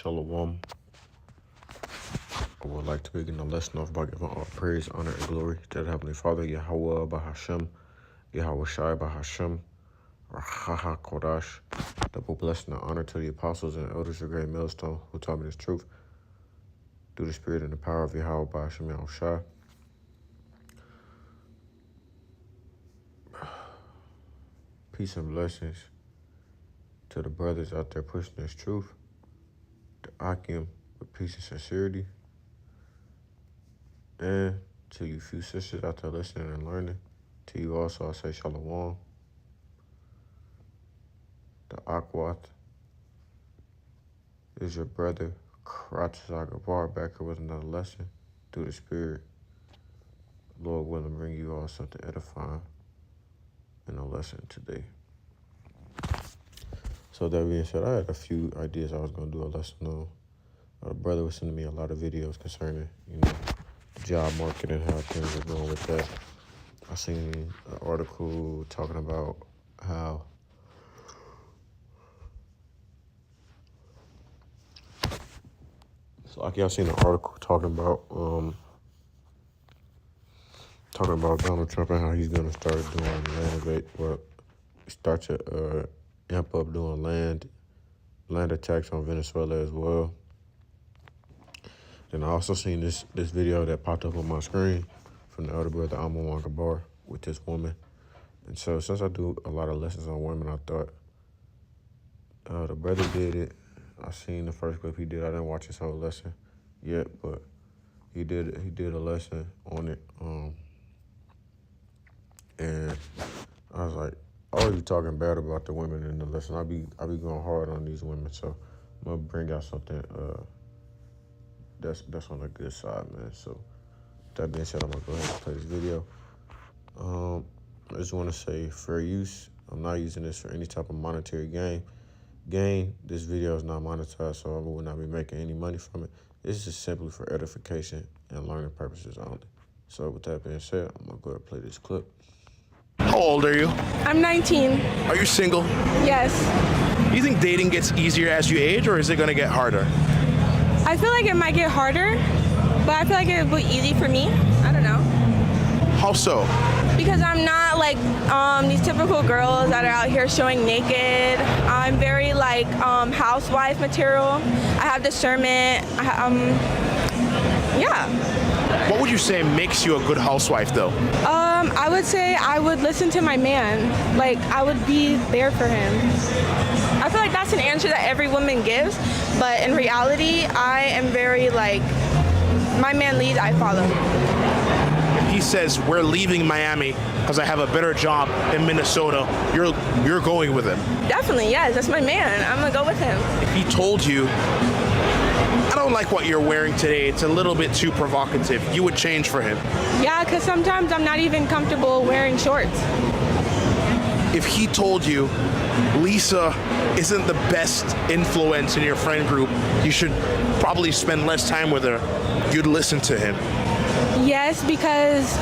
Shalom. I would like to begin the lesson off by giving all praise, honor, and glory to the Heavenly Father, Yahweh Bahashem, Yahweh Shai Bahashem, Rahaha Kodash. Double blessing and honor to the apostles and elders of Great Millstone who taught me this truth through the spirit and the power of Yahweh Bahashem Yahweh Shai. Peace and blessings to the brothers out there pushing this truth, to Akim with peace and sincerity, and to you few sisters out there listening and learning. To you also I say Shalom. The Akwat is your brother, Kratzagabar, back here with another lesson through the Spirit. Lord willing, bring you all something edifying in a lesson today. So that being said, I had a few ideas I was going to do a lesson on. A brother was sending me a lot of videos concerning, job market and how things are going with that. I seen an article talking about how y'all seen an article talking about Donald Trump and how he's gonna start doing start to amp up doing land attacks on Venezuela as well. Then I also seen this video that popped up on my screen from the elder brother Amon Gabar with this woman. And so since I do a lot of lessons on women, I thought the brother did it. I seen the first clip he did. I didn't watch his whole lesson yet, but he did a lesson on it. And I was like, I always be talking bad about the women in the lesson. I be going hard on these women. So I'm gonna bring out something that's on the good side, man. So that being said, I'm gonna go ahead and play this video. I just want to say fair use. I'm not using this for any type of monetary gain. This video is not monetized, so I will not be making any money from it. This is just simply for edification and learning purposes only. So with that being said, I'm gonna go ahead and play this clip. How old are you? I'm 19. Are you single? Yes. Do you think dating gets easier as you age, or is it gonna get harder? I feel like it might get harder, but I feel like it would be easy for me. I don't know. How so? Because I'm not like these typical girls that are out here showing naked. I'm very housewife material. I have discernment. Yeah. What would you say makes you a good housewife, though? I would say I would listen to my man. Like, I would be there for him. I feel like that's an answer that every woman gives, but in reality, I am very my man leads, I follow. If he says, we're leaving Miami because I have a better job in Minnesota, you're going with him? Definitely, yes. That's my man. I'm going to go with him. If he told you, I don't like what you're wearing today, it's a little bit too provocative, you would change for him? Yeah, because sometimes I'm not even comfortable wearing shorts. If he told you, Lisa isn't the best influence in your friend group, you should probably spend less time with her, you'd listen to him? Yes, because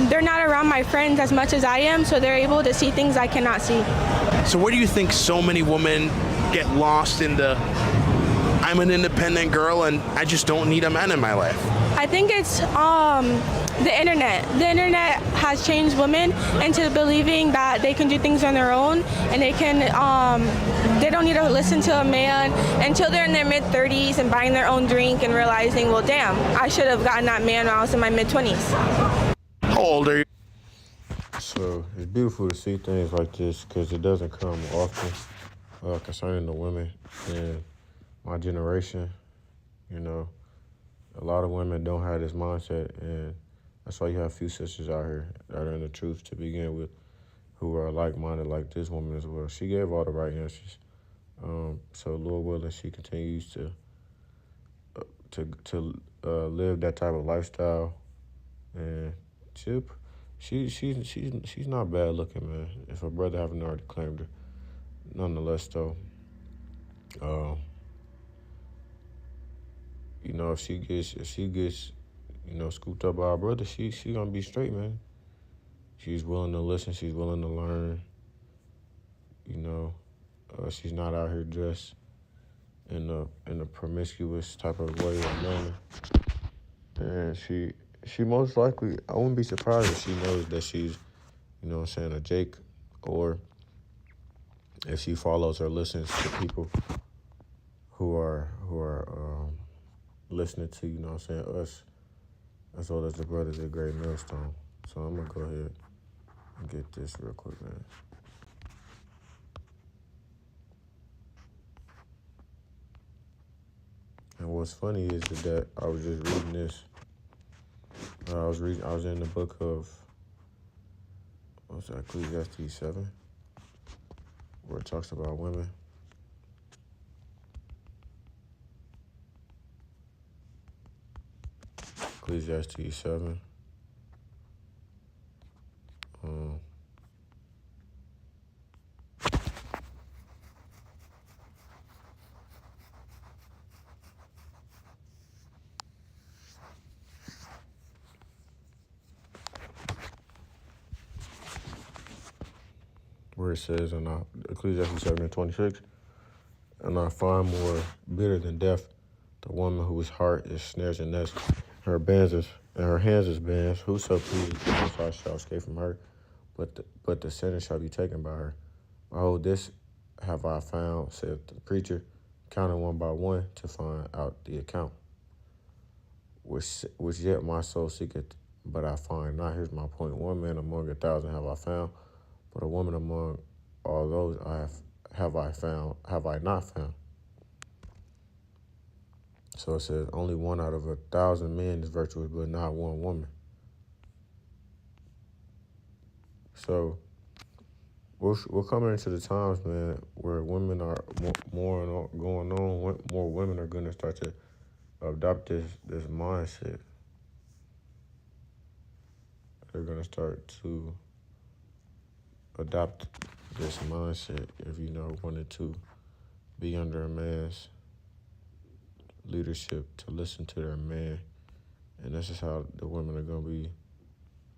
they're not around my friends as much as I am, so they're able to see things I cannot see. So where do you think so many women get lost in the, I'm an independent girl and I just don't need a man in my life? I think it's the internet. The internet has changed women into believing that they can do things on their own, and they don't need to listen to a man until they're in their mid-30s and buying their own drink and realizing, well, damn, I should have gotten that man when I was in my mid-20s. How old are you? So it's beautiful to see things like this because it doesn't come often concerning the women in my generation. A lot of women don't have this mindset, and that's why you have a few sisters out here that are in the truth to begin with, who are like-minded like this woman as well. She gave all the right answers. So Lord willing, she continues to live that type of lifestyle, and she's not bad looking, man. If her brother haven't already claimed her, nonetheless, though. If she gets, scooped up by her brother, she gonna be straight, man. She's willing to listen. She's willing to learn. She's not out here just in a promiscuous type of way or manner, and she most likely, I wouldn't be surprised if she knows that she's, a Jake, or if she follows or listens to people who are listening to, us, as well as the brothers at Great Millstone. So I'm gonna go ahead and get this real quick, man. And what's funny is that I was just reading this. I was in the book of, what's that, Ecclesiastes 7, where it talks about women. Ecclesiastes 7. Where it says in Ecclesiastes 7:26, and I find more bitter than death the woman whose heart is snares and nets, her bands is, and her hands is bands. Whoso pleases the Most High shall escape from her, but the sinner shall be taken by her. Behold, this have I found, saith the preacher, counting one by one to find out the account, which yet my soul seeketh, but I find not. Here's my point: one man among 1,000 have I found, but a woman among all those have I not found. So it says only one out of 1,000 men is virtuous, but not one woman. So we're coming into the times, man, where women are more going on. More women are going to start to adopt this mindset. They're going to start to adopt this mindset if wanted to be under a man's leadership, to listen to their man. And this is how the women are going to be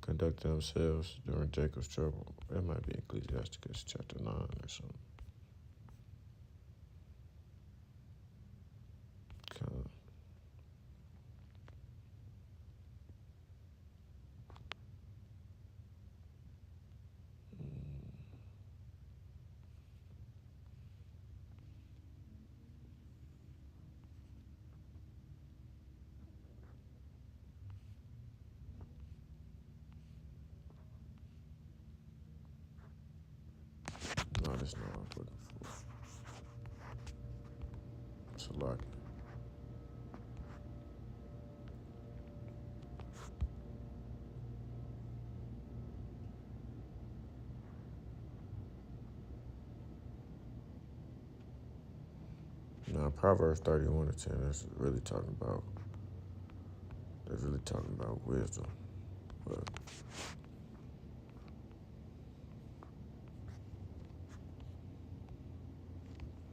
conducting themselves during Jacob's trouble. That might be Ecclesiastes chapter 9 or something. No, that's not what I was looking for. It's a lot. Now, Proverbs 31:10 is really talking about. They're really talking about wisdom, but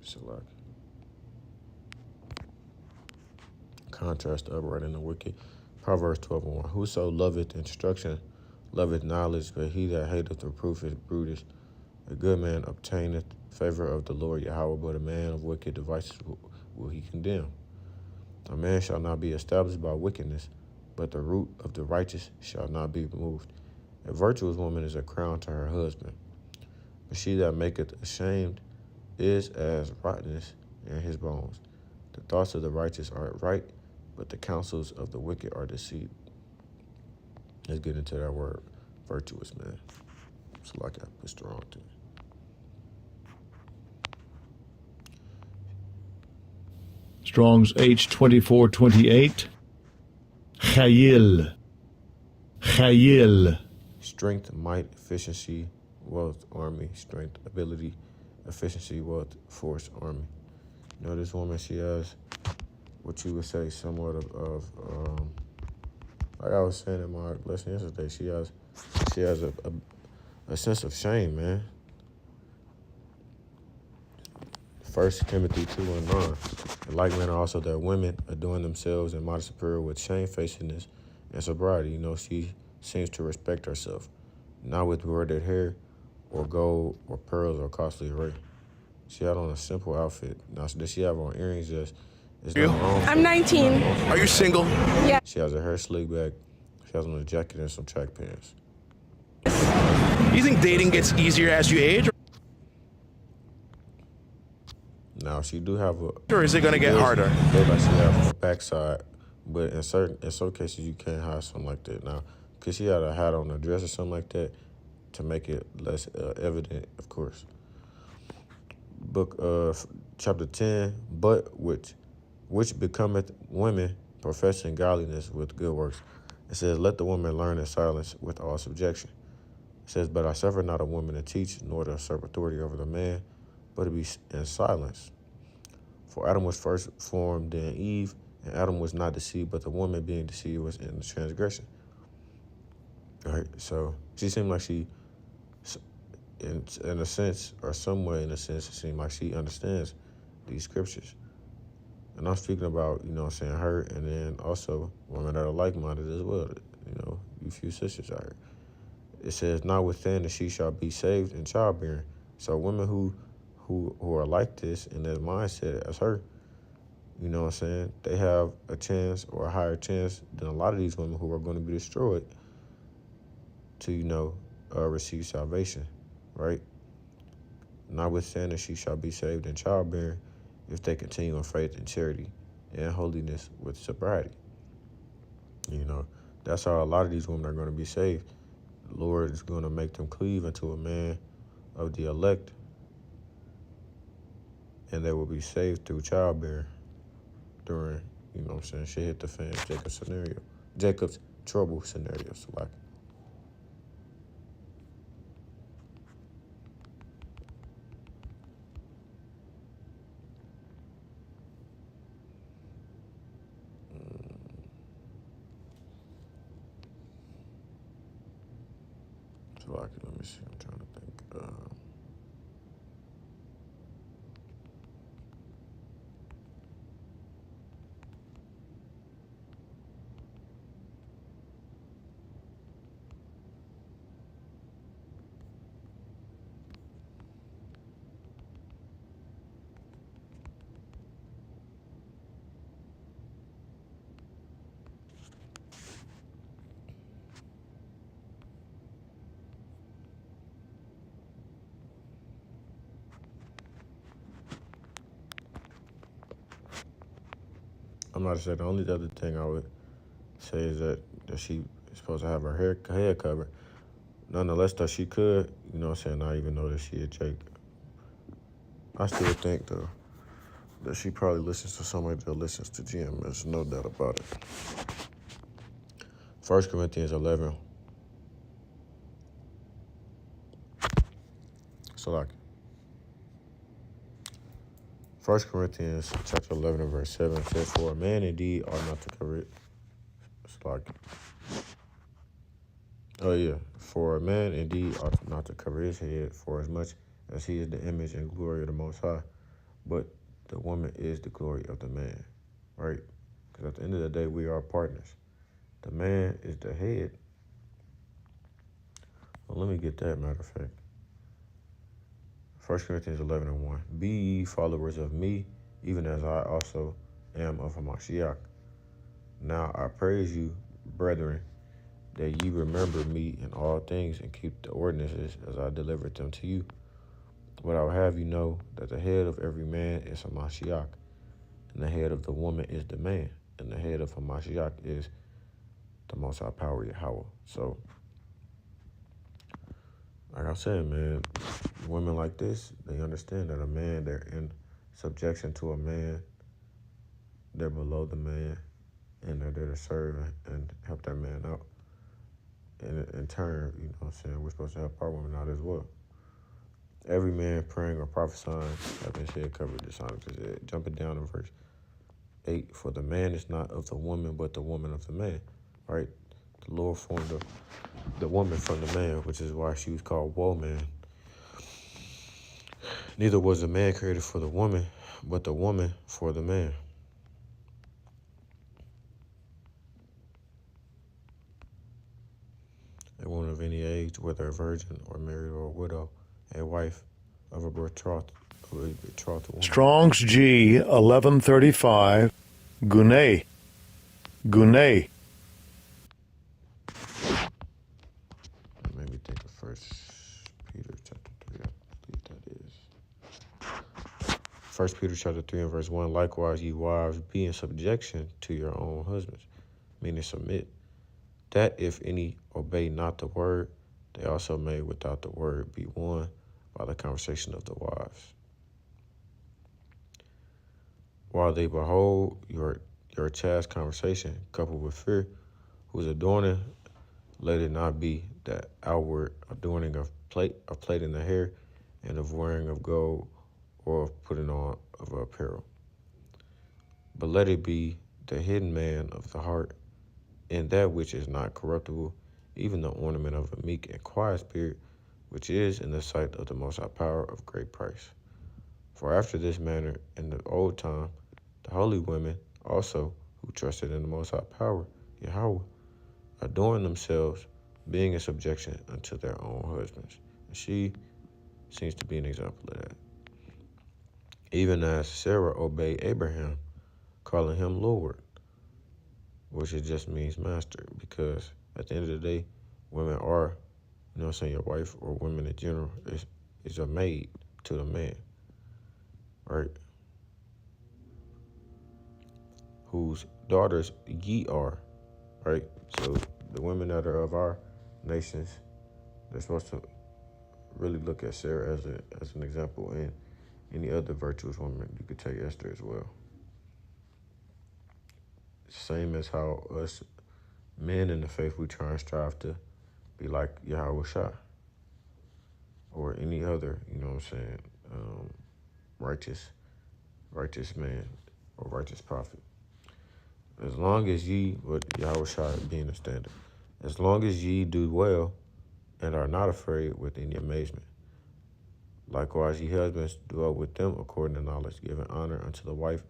it's a lot. Contrast the upright and the wicked. Proverbs 12:1. Whoso loveth instruction loveth knowledge, but he that hateth reproof is brutish. A good man obtaineth favor of the Lord Yahweh, but a man of wicked devices will he condemn. A man shall not be established by wickedness, but the root of the righteous shall not be moved. A virtuous woman is a crown to her husband, but she that maketh ashamed is as rottenness in his bones. The thoughts of the righteous are right, but the counsels of the wicked are deceit. Let's get into that word, virtuous, man. It's like I put strong to it. Strong's H2428. Chayil. Chayil. Strength, might, efficiency, wealth, army. Strength, ability, efficiency, wealth, force, army. This woman, she has what you would say somewhat of like I was saying in my lesson yesterday, she has a sense of shame, man. 1 Timothy 2:9. In like manner also that women adorn themselves in modest apparel with shamefacedness and sobriety. She seems to respect herself, not with braided hair or gold or pearls or costly array. She had on a simple outfit. Now, does she have on earrings? Yes. It's You? nothing wrong. I'm 19. Are you single? Yeah. She has her hair slicked back. She has on a jacket and some track pants. Do you think dating gets easier as you age, Now, she do have a... or is it going to get harder? Look like she have a backside, but in some cases you can't hide something like that. Now, because she had a hat on a dress or something like that to make it less evident, of course. Book chapter 10, but which becometh women professing godliness with good works. It says, let the woman learn in silence with all subjection. It says, but I suffer not a woman to teach, nor to usurp authority over the man, but to be in silence. For Adam was first formed, then Eve, and Adam was not deceived, but the woman being deceived was in the transgression. All right, so she seemed like she, in a sense, or some way in a sense, it seemed like she understands these scriptures. And I'm speaking about, her, and then also women that are like-minded as well, you few sisters out here. It says, notwithstanding, she shall be saved in childbearing. So women who are like this in their mindset as her, they have a chance or a higher chance than a lot of these women who are going to be destroyed to, receive salvation, right? Notwithstanding, she shall be saved in childbearing if they continue in faith and charity and holiness with sobriety. That's how a lot of these women are going to be saved. The Lord is going to make them cleave unto a man of the elect, and they will be saved through childbearing during, shit hit the fan, Jacob's trouble scenario, so like. Let me see, I'm trying to think. I'm not sure. The only other thing I would say is that she is supposed to have her head covered. Nonetheless, though, she could, not even know that she had Jake. I still think, though, that she probably listens to somebody that listens to GM. There's no doubt about it. 1 Corinthians 11. So, like, 1 Corinthians chapter 11 and verse 7 says, for a man indeed ought not to cover it. It's like, for a man indeed ought not to cover his head, for as much as he is the image and glory of the Most High, but the woman is the glory of the man, right? Because at the end of the day, we are partners. The man is the head. Well, let me get that, matter of fact. 1 Corinthians 11 and 1. Be ye followers of me, even as I also am of Hamashiach. Now I praise you, brethren, that ye remember me in all things and keep the ordinances as I delivered them to you. But I will have you know that the head of every man is Hamashiach, and the head of the woman is the man, and the head of Hamashiach is the Most High Power Yahweh. So, like I said, man, women like this, they understand that a man, they're in subjection to a man, they're below the man, and they're there to serve and help that man out. And in turn, we're supposed to help our women out as well. Every man praying or prophesying having his head covered, dishonors his head. Jumping down to verse 8, for the man is not of the woman, but the woman of the man, right? The Lord formed the woman from the man, which is why she was called woman. Neither was the man created for the woman, but the woman for the man. A woman of any age, whether a virgin or married or a widow, a wife of a betrothed Strong's G 1135. Gunay. Gunay. That made me think of 1 Peter chapter 3. I believe that is. 1 Peter chapter 3 and verse 1. Likewise, ye wives, be in subjection to your own husbands, meaning submit, that if any obey not the word, they also may without the word be won by the conversation of the wives. While they behold your chaste conversation, coupled with fear, whose adorning, let it not be that outward adorning of plaiting the hair, and of wearing of gold, or of putting on of apparel. But let it be the hidden man of the heart, in that which is not corruptible, even the ornament of a meek and quiet spirit, which is in the sight of the Most High power of great price. For after this manner in the old time, the holy women also, who trusted in the Most High power, Yahweh, adorned themselves, being in subjection unto their own husbands. And she seems to be an example of that. Even as Sarah obeyed Abraham, calling him Lord, which it just means master, because at the end of the day, women are, your wife or women in general is a maid to the man, right? Whose daughters ye are, right? So the women that are of our nations, they're supposed to really look at Sarah as an example, and any other virtuous woman. You could take Esther as well. Same as how us men in the faith, we try and strive to be like Yahweh Shah or any other, righteous man or righteous prophet. As long as ye, what Yahweh Shah being the standard, as long as ye do well and are not afraid with any amazement. Likewise, ye husbands, dwell with them according to knowledge, giving honor unto the wife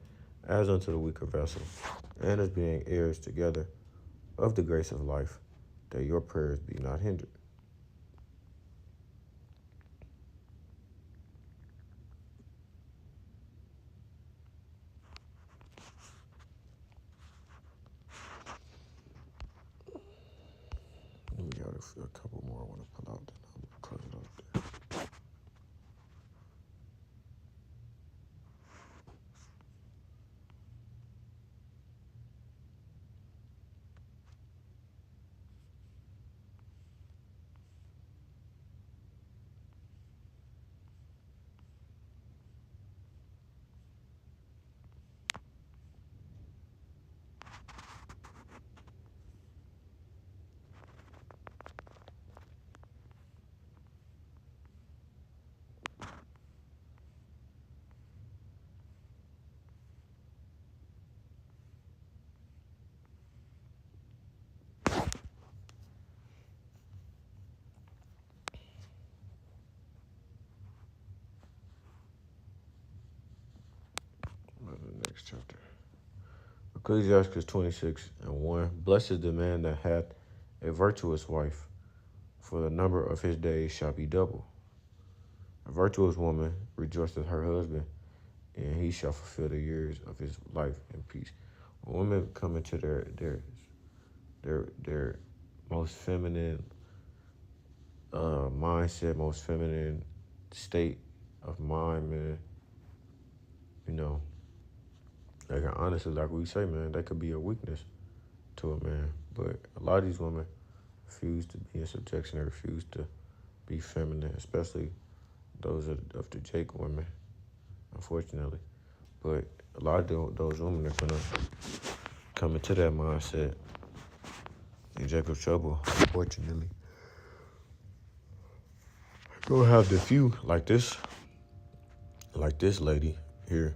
as unto the weaker vessel, and as being heirs together of the grace of life, that your prayers be not hindered. We got a couple more I want to pull out, then I'm going to close it off there. The next chapter. Ecclesiastes 26 and 1. Blessed is the man that hath a virtuous wife, for the number of his days shall be double. A virtuous woman rejoiceth her husband, and he shall fulfill the years of his life in peace. When women come into their most feminine mindset, most feminine state of mind, man, like honestly, like we say, man, that could be a weakness to a man. But a lot of these women refuse to be in subjection. They refuse to be feminine, especially those of the Jake women, unfortunately. But a lot of those women are gonna come into that mindset in Jacob's trouble, unfortunately. Go have the few like this lady here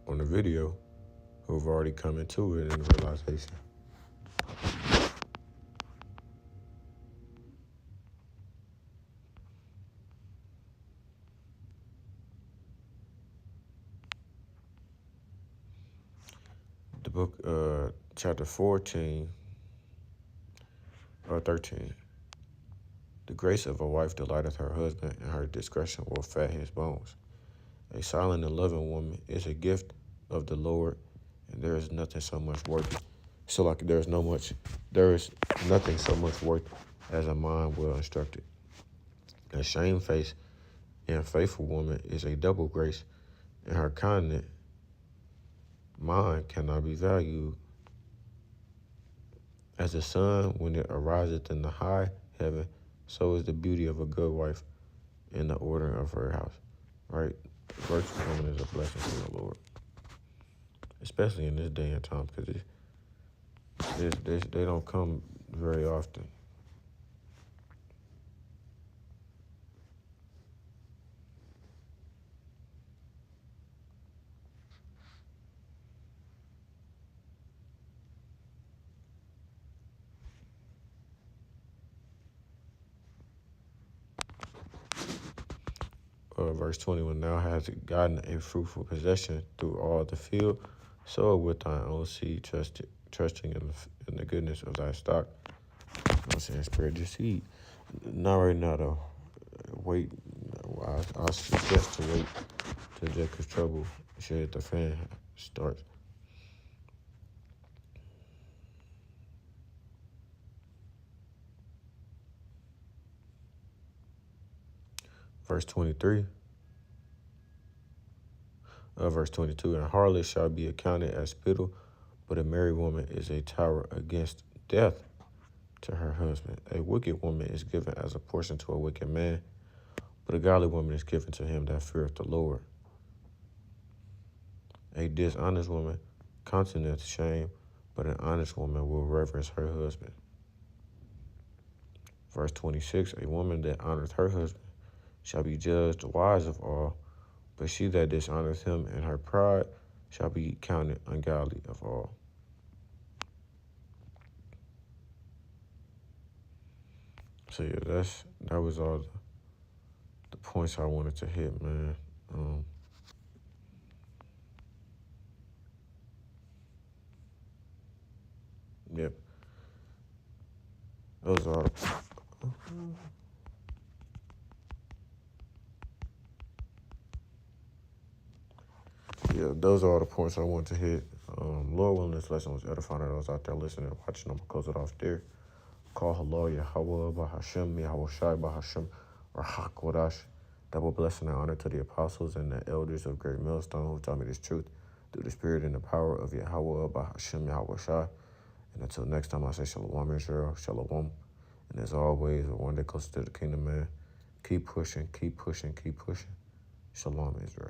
on the video who've already come into it in the realization. The book, chapter 14 or 13. The grace of a wife delighteth her husband, and her discretion will fat his bones. A silent and loving woman is a gift of the Lord, and there is nothing so much worth. So like there is nothing so much worth as a mind well instructed. A shamefaced and faithful woman is a double grace, and her kindness mind cannot be valued. As the sun when it ariseth in the high heaven, so is the beauty of a good wife in the order of her house. Right? Virtuous woman is a blessing from the Lord, especially in this day and time, because they don't come very often. Verse 21, now has gotten a fruitful possession through all the field, sow it with thine own seed, trusting in the goodness of thy stock. I'm saying spread your seed. Not right now, though. Wait. I suggest to wait till Jacob's trouble should hit the fan starts. Verse 23. Verse 22, and a harlot shall be accounted as spittle, but a married woman is a tower against death to her husband. A wicked woman is given as a portion to a wicked man, but a godly woman is given to him that feareth the Lord. A dishonest woman counteneth shame, but an honest woman will reverence her husband. Verse 26, a woman that honoreth her husband shall be judged wise of all, but she that dishonoreth him in her pride shall be counted ungodly of all. So yeah, that was all the points I wanted to hit, man. Yep. Those are those are all the points I want to hit. Lord willing, this lesson was edifying to those out there listening and watching. I'm going to close it off there. Call Halal Yahweh Bahashem, Yahweh Shai Bahashem, or Hakodash. Double blessing and honor to the apostles and the elders of Great Millstone who taught me this truth through the spirit and the power of Yahweh Bahashem, Yahweh Shai. And until next time, I say Shalom Israel, Shalom. And as always, we're one day closer to the kingdom, man. Keep pushing, keep pushing, keep pushing. Shalom Israel.